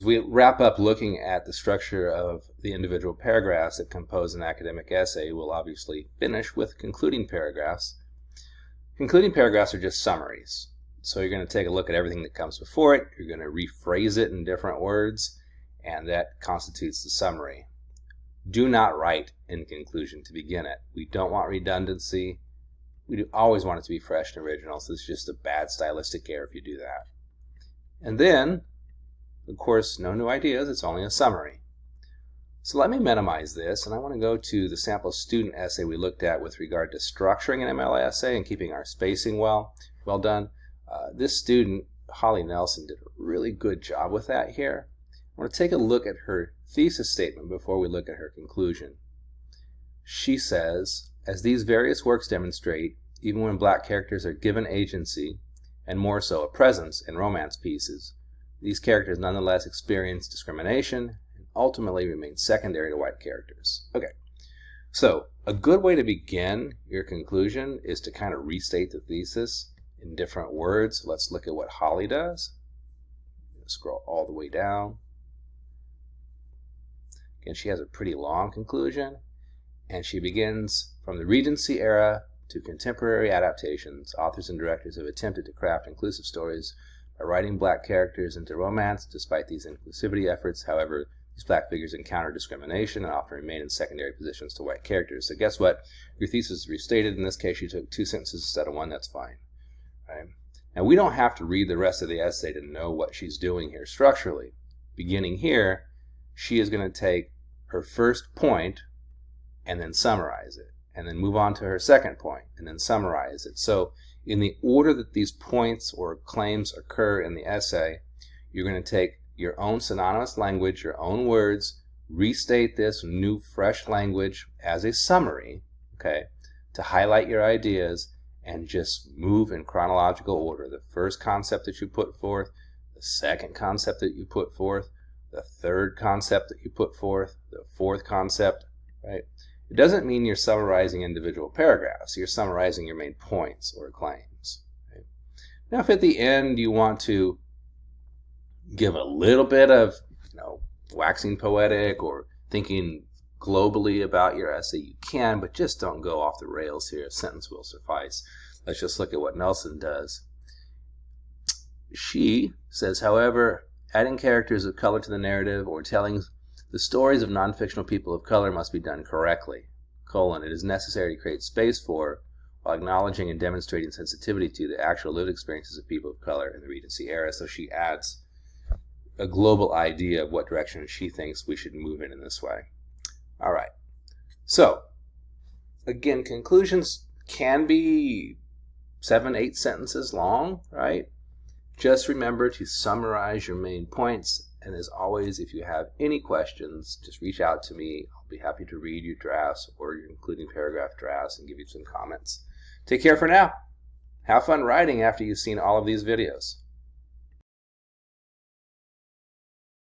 We wrap up looking at the structure of the individual paragraphs that compose an academic essay. We'll obviously finish with concluding paragraphs. Concluding paragraphs are just summaries. So you're going to take a look at everything that comes before it. You're going to rephrase it in different words, and that constitutes the summary. Do not write in conclusion to begin it. We don't want redundancy. We do always want it to be fresh and original, so it's just a bad stylistic error if you do that. And then, of course, no new ideas, it's only a summary. So let me minimize this, and I want to go to the sample student essay we looked at with regard to structuring an MLA essay and keeping our spacing well done. This student, Holly Nelson, did a really good job with that here. I want to take a look at her thesis statement before we look at her conclusion. She says, as these various works demonstrate, even when black characters are given agency, and more so a presence in romance pieces, these characters nonetheless experience discrimination and ultimately remain secondary to white characters. Okay, so a good way to begin your conclusion is to kind of restate the thesis in different words. Let's look at what Holly does. Scroll all the way down. Again, she has a pretty long conclusion, and she begins, from the Regency era to contemporary adaptations, authors and directors have attempted to craft inclusive stories by writing black characters into romance. Despite these inclusivity efforts, however, these black figures encounter discrimination and often remain in secondary positions to white characters. So guess what? Your thesis is restated. In this case, you took 2 sentences instead of 1. That's fine. Right? Now, we don't have to read the rest of the essay to know what she's doing here structurally. Beginning here, she is going to take her first point and then summarize it, and then move on to her second point and then summarize it. So in the order that these points or claims occur in the essay, you're going to take your own synonymous language, your own words, restate this new fresh language as a summary, okay, to highlight your ideas, and just move in chronological order. The first concept that you put forth, the second concept that you put forth, the third concept that you put forth, the fourth concept, right? It doesn't mean you're summarizing individual paragraphs. You're summarizing your main points or claims. Right? Now, if at the end you want to give a little bit of, waxing poetic or thinking globally about your essay, you can, but just don't go off the rails here. A sentence will suffice. Let's just look at what Nelson does. She says, however, adding characters of color to the narrative or telling the stories of non-fictional people of color must be done correctly. It is necessary to create space for, while acknowledging and demonstrating sensitivity to, the actual lived experiences of people of color in the Regency era. So she adds a global idea of what direction she thinks we should move in this way. All right. So, again, conclusions can be 7, 8 sentences long, right? Just remember to summarize your main points. And as always, if you have any questions, just reach out to me. I'll be happy to read your drafts or your including paragraph drafts and give you some comments. Take care for now. Have fun writing after you've seen all of these videos.